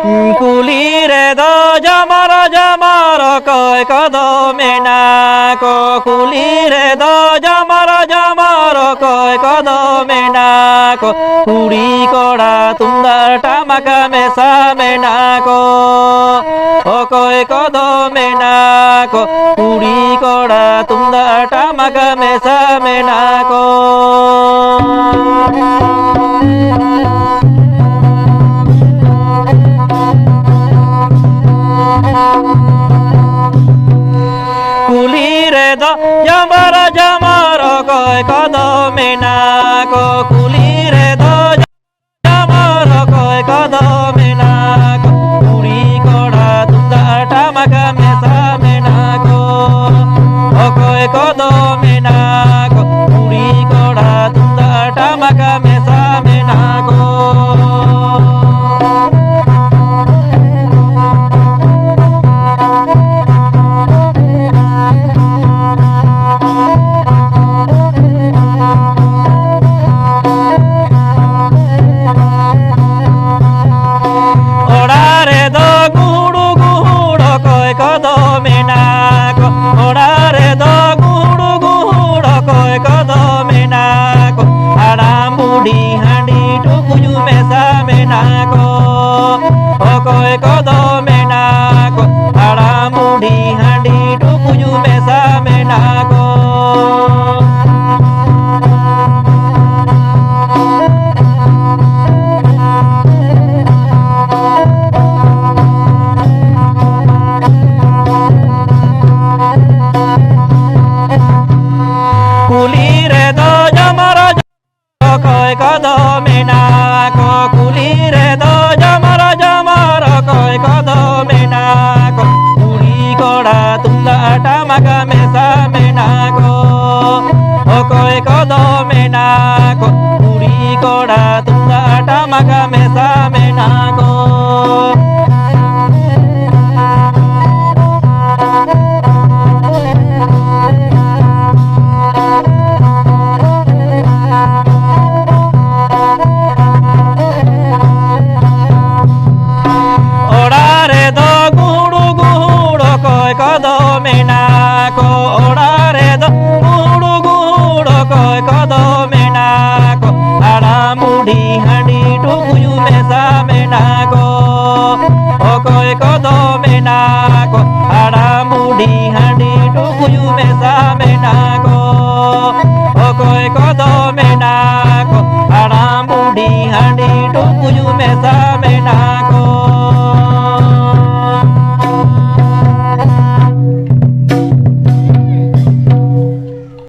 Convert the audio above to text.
কুলিরে দ জামার কয় কদমে নাকো কুলিরে দ জামার কয় কদমে নাকো কুড়ি কড়া তুন্দার টামাকা মেসামে নাকো ও কয় কদমে নাকো কুড়ি কড়া তুন্দার টামাকা মেসামে নাকো কুলিরে দ জামার কয় কদমে নাকো কুলিরে দ জামার কয় কদমে নাকো কুড়ি কড়া তুন্দার টামাকা মেসামে নাকো ও কয় কদমে নাকো কুড়ি কড়া তুন্দার টামাকা মেসামে নাকো কদমে নাকো ওড়ারে দ গুড় গুড় কয় কদমে নাকো আড়াম বুড়ি হাঁড়ি টুকুজু মেসামে নাকো ও কয়